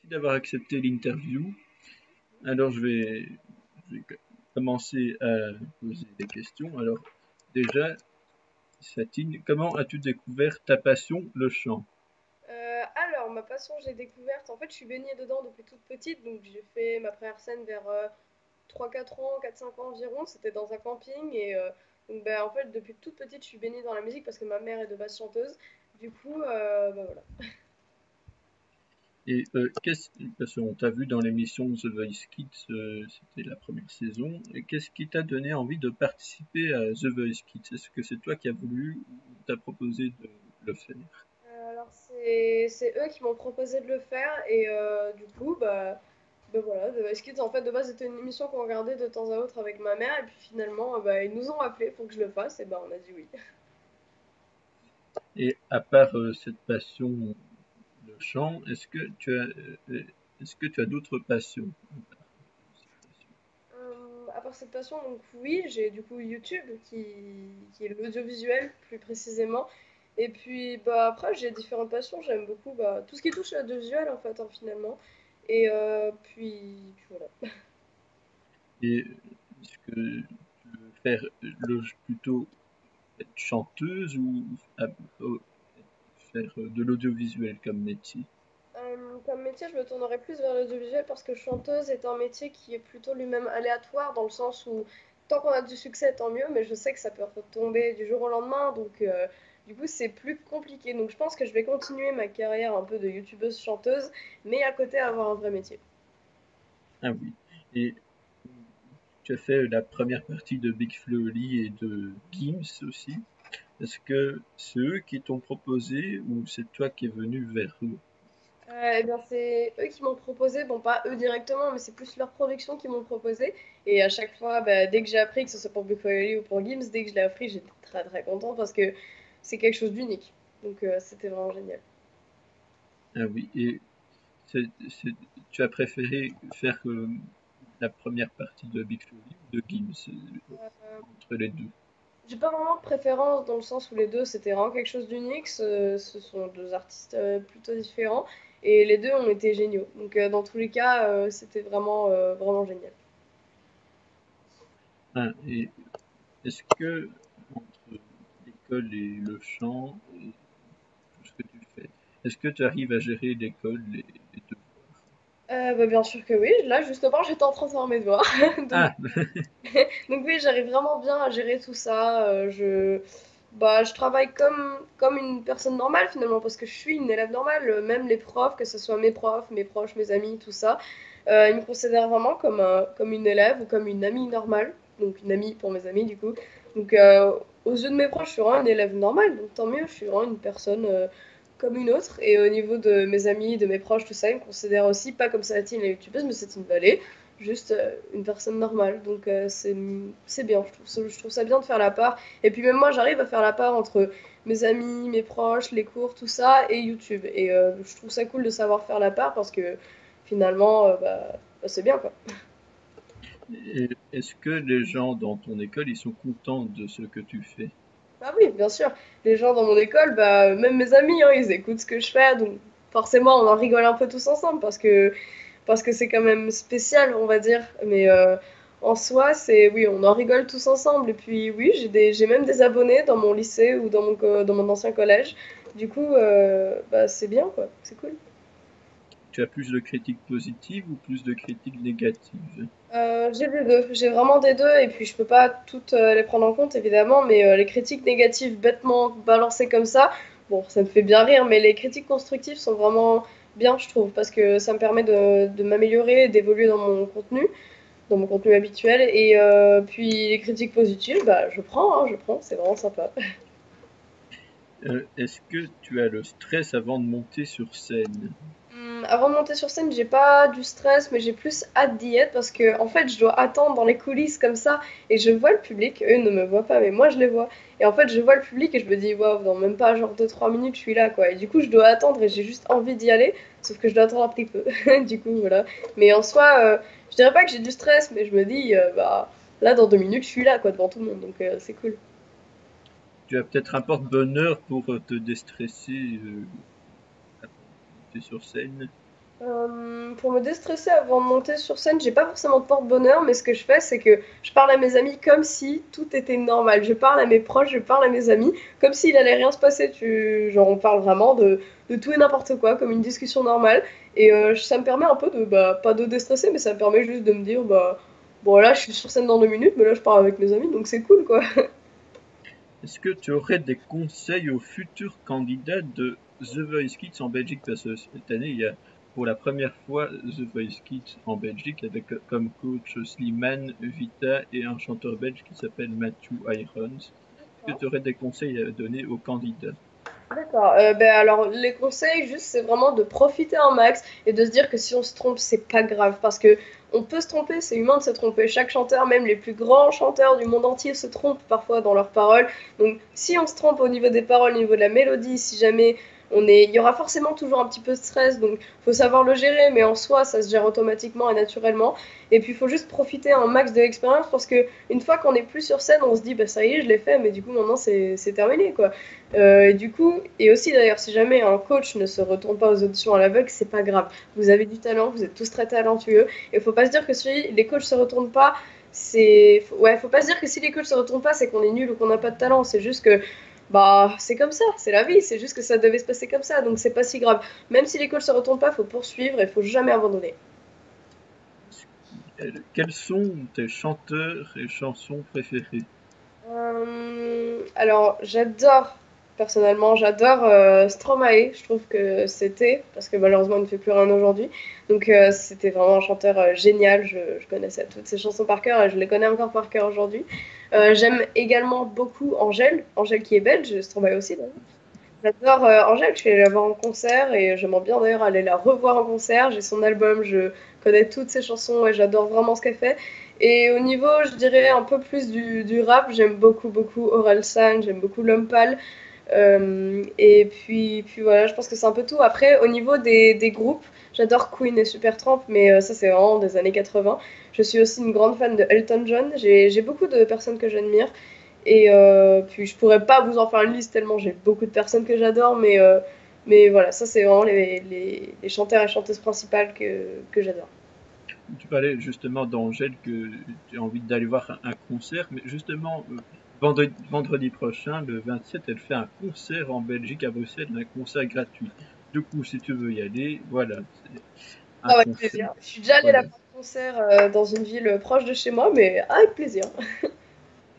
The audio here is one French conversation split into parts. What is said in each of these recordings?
Merci d'avoir accepté l'interview. Alors, je vais commencer à poser des questions. Alors, déjà, Satine, comment as-tu découvert ta passion, le chant? Alors, ma passion, j'ai découverte. En fait, je suis baignée dedans depuis toute petite. Donc, j'ai fait ma première scène vers 3-4 ans, 4-5 ans environ. C'était dans un camping. Et donc, bah, en fait, depuis toute petite, je suis baignée dans la musique parce que ma mère est de base chanteuse. Du coup, bah, voilà. Et parce qu'on t'a vu dans l'émission The Voice Kids, c'était la première saison. Et qu'est-ce qui t'a donné envie de participer à The Voice Kids? Est-ce que c'est toi qui as voulu ou on t'a proposé de le faire? Alors, c'est eux qui m'ont proposé de le faire. Et du coup, bah voilà. The Voice Kids, en fait, de base, c'était une émission qu'on regardait de temps à autre avec ma mère. Et puis finalement, bah, ils nous ont appelés pour que je le fasse. Et bah, on a dit oui. Et à part cette passion de chant, est-ce que tu as d'autres passions? À part cette passion, donc oui, j'ai du coup YouTube qui est l'audiovisuel plus précisément. Et puis bah, après, j'ai différentes passions. J'aime beaucoup bah, tout ce qui touche à l'audiovisuel en fait, hein, finalement. Et puis voilà. Et est-ce que tu veux faire plutôt être chanteuse ou euh, faire de l'audiovisuel comme métier? Comme métier, je me tournerais plus vers l'audiovisuel parce que chanteuse est un métier qui est plutôt lui-même aléatoire dans le sens où tant qu'on a du succès, tant mieux, mais je sais que ça peut tomber du jour au lendemain, donc du coup c'est plus compliqué. Donc je pense que je vais continuer ma carrière un peu de youtubeuse chanteuse, mais à côté avoir un vrai métier. Ah oui. Et tu as fait la première partie de Big Flo et Oli et de Gims aussi. Est-ce que c'est eux qui t'ont proposé ou c'est toi qui es venu vers eux? Eh bien, c'est eux qui m'ont proposé, bon, pas eux directement, mais c'est plus leur production qui m'ont proposé. Et à chaque fois, bah, dès que j'ai appris, que ce soit pour Buffalo ou pour Gims, dès que je l'ai appris, j'étais très très contente parce que c'est quelque chose d'unique. Donc, c'était vraiment génial. Ah oui. Et c'est- c'est- tu as préféré faire la première partie de Big Flo et Oli ou de Gims Euh, entre les deux? j'ai pas vraiment de préférence dans le sens où les deux c'était vraiment quelque chose d'unique. Ce sont deux artistes plutôt différents et les deux ont été géniaux. Donc, dans tous les cas, c'était vraiment vraiment génial. Ah, et est-ce que entre l'école et le chant et tout ce que tu fais, est-ce que tu arrives à gérer l'école, les devoirs? Bah, bien sûr que oui. Là, justement, j'étais en train de faire mes devoirs. Donc, Ah, Donc oui, j'arrive vraiment bien à gérer tout ça. Bah, je travaille comme une personne normale finalement, parce que je suis une élève normale. Même les profs, que ce soit mes profs, mes proches, mes amis, tout ça, ils me considèrent vraiment comme une élève ou comme une amie normale. Donc une amie pour mes amis du coup. Donc aux yeux de mes proches, je suis vraiment une élève normale. Donc tant mieux, je suis vraiment une personne comme une autre. Et au niveau de mes amis, de mes proches, tout ça, ils me considèrent aussi pas comme Salatine la youtubeuse, mais c'est une Vallée juste une personne normale. Donc c'est bien, je trouve ça bien de faire la part. Et puis même moi, j'arrive à faire la part entre mes amis, mes proches, les cours, tout ça, et YouTube. Et je trouve ça cool de savoir faire la part parce que finalement, c'est bien quoi. et est-ce que les gens dans ton école, ils sont contents de ce que tu fais? Ah oui, bien sûr. Les gens dans mon école, bah, même mes amis, hein, ils écoutent ce que je fais, donc forcément, on en rigole un peu tous ensemble parce que c'est quand même spécial, on va dire. Mais en soi, c'est oui, on en rigole tous ensemble. Et puis oui, j'ai même des abonnés dans mon lycée ou dans mon ancien collège. Du coup, bah, c'est bien, quoi. C'est cool. Tu as plus de critiques positives ou plus de critiques négatives? J'ai les deux. J'ai vraiment des deux. Et puis, je peux pas toutes les prendre en compte, évidemment. Mais les critiques négatives bêtement balancées comme ça, bon, ça me fait bien rire. Mais les critiques constructives sont vraiment bien, je trouve. Parce que ça me permet de m'améliorer, d'évoluer dans mon contenu habituel. Et puis les critiques positives, bah, je prends, c'est vraiment sympa. Est-ce que tu as le stress avant de monter sur scène? Avant de monter sur scène, j'ai pas du stress, mais j'ai plus hâte d'y être parce que en fait, je dois attendre dans les coulisses comme ça et je vois le public. Eux ne me voient pas, mais moi je les vois. Et en fait, je vois le public et je me dis, waouh, dans même pas genre 2-3 minutes, je suis là quoi. Et du coup, je dois attendre et j'ai juste envie d'y aller, sauf que je dois attendre un petit peu. Du coup, voilà. Mais en soi, je dirais pas que j'ai du stress, mais je me dis, bah là, dans 2 minutes, je suis là quoi, devant tout le monde, donc c'est cool. Tu as peut-être un porte-bonheur pour te déstresser avant de monter sur scène? Pour me déstresser avant de monter sur scène, j'ai pas forcément de porte-bonheur, mais ce que je fais, c'est que je parle à mes amis comme si tout était normal. Je parle à mes proches, je parle à mes amis, comme s'il allait rien se passer. Genre, on parle vraiment de tout et n'importe quoi, comme une discussion normale. Et ça me permet un peu de, bah, pas de déstresser, mais ça me permet juste de me dire, bah, bon, là, je suis sur scène dans 2 minutes, mais là, je parle avec mes amis, donc c'est cool, quoi. Est-ce que tu aurais des conseils aux futurs candidats de The Voice Kids en Belgique? Parce que cette année, il y a pour la première fois The Voice Kids en Belgique avec comme coach Slimane, Vita et un chanteur belge qui s'appelle Matthew Irons. Est-ce que tu aurais des conseils à donner aux candidats? D'accord. Ben alors, les conseils, juste, c'est vraiment de profiter un max et de se dire que si on se trompe, c'est pas grave. Parce que on peut se tromper, c'est humain de se tromper. Chaque chanteur, même les plus grands chanteurs du monde entier, se trompent parfois dans leurs paroles. Donc, si on se trompe au niveau des paroles, au niveau de la mélodie, si jamais il y aura forcément toujours un petit peu de stress. Donc, faut savoir le gérer, mais en soi, ça se gère automatiquement et naturellement. Et puis, il faut juste profiter un max de l'expérience parce que une fois qu'on est plus sur scène, on se dit, bah ça y est, je l'ai fait, mais du coup, maintenant, c'est terminé, quoi. Et du coup, et aussi d'ailleurs, si jamais un coach ne se retourne pas aux auditions à l'aveugle, c'est pas grave. Vous avez du talent, vous êtes tous très talentueux. Et faut pas se dire que si les coachs se retournent pas, ouais, faut pas se dire que si les coachs se retournent pas, c'est qu'on est nul ou qu'on n'a pas de talent. C'est juste que, bah, c'est comme ça, c'est la vie. C'est juste que ça devait se passer comme ça, donc c'est pas si grave. Même si les coachs se retournent pas, faut poursuivre et faut jamais abandonner. Quels sont tes chanteurs et chansons préférés? Alors, personnellement, j'adore Stromae. Je trouve que parce que malheureusement, il ne fait plus rien aujourd'hui. Donc, c'était vraiment un chanteur génial. Je connaissais toutes ses chansons par cœur et je les connais encore par cœur aujourd'hui. J'aime également beaucoup Angèle, Angèle qui est belge, Stromae aussi d'ailleurs. J'adore Angèle, je suis allée la voir en concert et j'aimerais bien d'ailleurs aller la revoir en concert. J'ai son album, je connais toutes ses chansons et j'adore vraiment ce qu'elle fait. Et au niveau, je dirais, un peu plus du rap, j'aime beaucoup, beaucoup Orelsan, j'aime beaucoup L'Homme Pâle. Et puis voilà, je pense que c'est un peu tout. Après, au niveau des groupes, j'adore Queen et Supertramp, mais ça, c'est vraiment des années 80. Je suis aussi une grande fan de Elton John. J'ai beaucoup de personnes que j'admire. Et puis je pourrais pas vous en faire une liste tellement j'ai beaucoup de personnes que j'adore, mais voilà, ça c'est vraiment les chanteurs et chanteuses principales que j'adore. Tu parlais justement d'Angèle que tu as envie d'aller voir un concert, mais justement, vendredi prochain, le 27, elle fait un concert en Belgique, à Bruxelles, un concert gratuit. Du coup, si tu veux y aller, voilà, c'est un Avec concert. plaisir. Je suis déjà allée Voilà. la voir en concert dans une ville proche de chez moi, mais avec plaisir.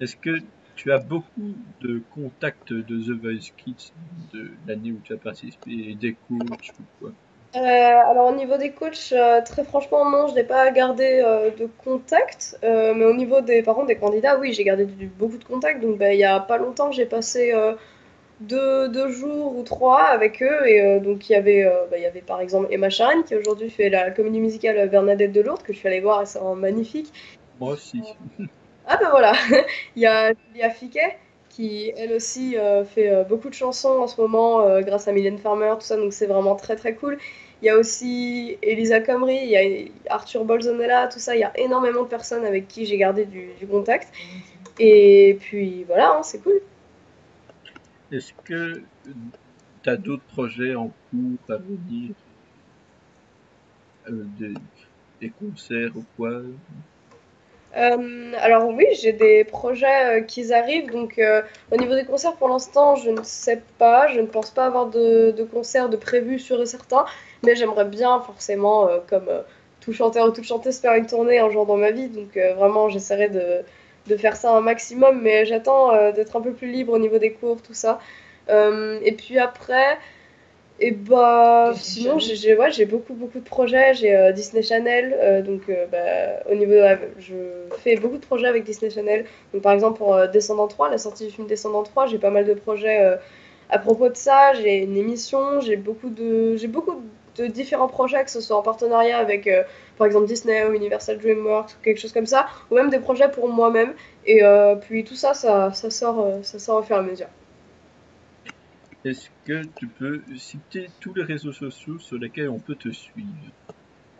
Est-ce que tu as beaucoup de contacts de The Voice Kids de l'année où tu as participé, des coachs ou quoi? Alors au niveau des coachs, très franchement non, je n'ai pas gardé de contact, mais au niveau par contre des candidats, oui, j'ai gardé beaucoup de contacts. Donc bah, il y a pas longtemps, j'ai passé 2 jours ou 3 avec eux. Et donc il y avait par exemple Emma Sharon qui aujourd'hui fait la comédie musicale Bernadette de Lourdes, que je suis allée voir et c'est vraiment magnifique. Moi aussi. Ah ben voilà, il y a Julia Fiquet qui elle aussi fait beaucoup de chansons en ce moment grâce à Mylène Farmer, tout ça, donc c'est vraiment très très cool. Il y a aussi Elisa Comrie, il y a Arthur Bolzonella, tout ça, il y a énormément de personnes avec qui j'ai gardé du contact. Et puis voilà, hein, c'est cool. Est-ce que tu as d'autres projets en cours à venir, des, des concerts ou quoi? Alors oui, j'ai des projets qui arrivent. Donc au niveau des concerts, pour l'instant, je ne sais pas. Je ne pense pas avoir de concert de prévu sûr et certain. Mais j'aimerais bien forcément, comme tout chanteur ou toute chanteuse, faire une tournée un jour dans ma vie. Donc vraiment, j'essaierai de faire ça un maximum. Mais j'attends d'être un peu plus libre au niveau des cours, tout ça. Et puis après... Et bah, sinon, ouais, j'ai beaucoup, beaucoup de projets. J'ai Disney Channel, donc bah, je fais beaucoup de projets avec Disney Channel. Donc, par exemple, pour Descendant 3, la sortie du film Descendant 3, j'ai pas mal de projets à propos de ça. J'ai une émission, j'ai beaucoup de différents projets, que ce soit en partenariat avec, par exemple, Disney ou Universal DreamWorks ou quelque chose comme ça, ou même des projets pour moi-même. Et puis tout ça, ça sort au fur et à mesure. Est-ce que tu peux citer tous les réseaux sociaux sur lesquels on peut te suivre?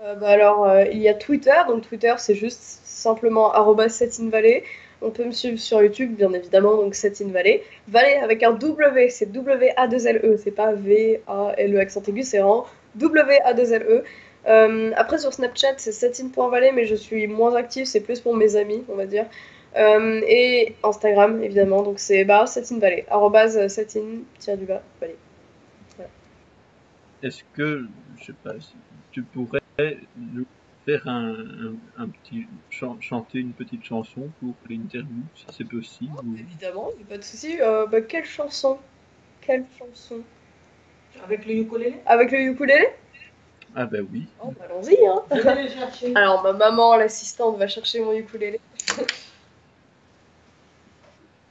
Bah alors, il y a Twitter, donc Twitter c'est juste simplement @setinvalley. On peut me suivre sur YouTube, bien évidemment, donc Setin Valley. Valley avec un W, c'est W-A-2-L-E, c'est pas V-A-L-E accent aigu, c'est vraiment W-A-2-L-E. Après, sur Snapchat, c'est Satine.Valley, mais je suis moins active, c'est plus pour mes amis, on va dire. Et Instagram, évidemment, donc c'est Satine Valley, @satine-valley. Voilà. Est-ce que, je sais pas, tu pourrais nous faire un petit, chanter une petite chanson pour l'interview, si c'est possible, ou... Évidemment, y a pas de souci. Quelle chanson? Quelle chanson? Avec le ukulélé? Avec le ukulélé? Ah ben oui. Oh, bah, allons-y, hein. Je vais le chercher. Alors, ma maman, l'assistante, va chercher mon ukulélé.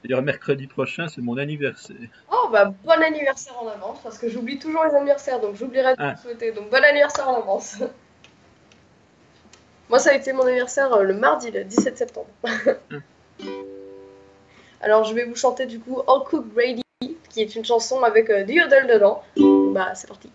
D'ailleurs, mercredi prochain, c'est mon anniversaire. Oh, bah, bon anniversaire en avance, parce que j'oublie toujours les anniversaires, donc j'oublierai de Ah. vous souhaiter. Donc, bon anniversaire en avance. Moi, ça a été mon anniversaire le mardi, le 17 septembre. Alors, je vais vous chanter du coup All Cook Grady, qui est une chanson avec du yodel dedans. Bah, c'est parti.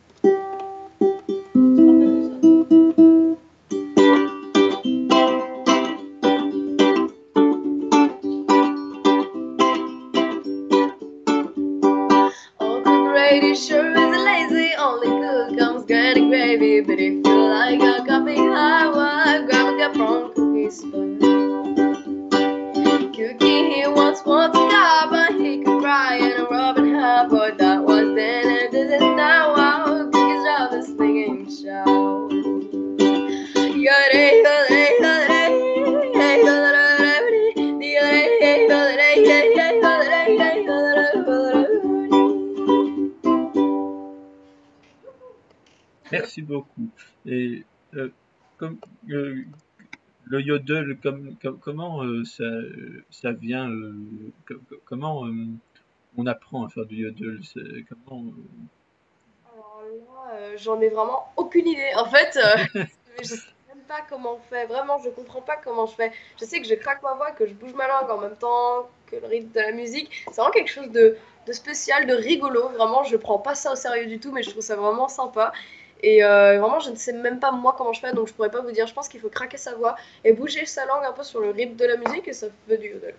All Cook Grady sure is lazy, only cook comes Granny gravy. But if you like a coffee hot, grab a cup from Cookie's spoon. Cookie, he once a guy, but he could cry in a Robin Hood. But that was then and this is now. Wow, Cookie's job is singing shout. Merci beaucoup. Et comme le yodel, comment ça vient, comment on apprend à faire du yodel, comment Alors là, j'en ai vraiment aucune idée. En fait, je sais même pas comment on fait. Vraiment, je comprends pas comment je fais. Je sais que je craque ma voix, que je bouge ma langue en même temps que le rythme de la musique. C'est vraiment quelque chose de spécial, de rigolo. Vraiment, je prends pas ça au sérieux du tout, mais je trouve ça vraiment sympa. Et vraiment, je ne sais même pas moi comment je fais, donc je pourrais pas vous dire. Je pense qu'il faut craquer sa voix et bouger sa langue un peu sur le rythme de la musique et ça fait du yodel.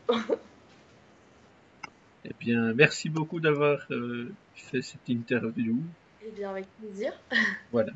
Eh bien, merci beaucoup d'avoir fait cette interview. Eh bien, avec plaisir. Voilà.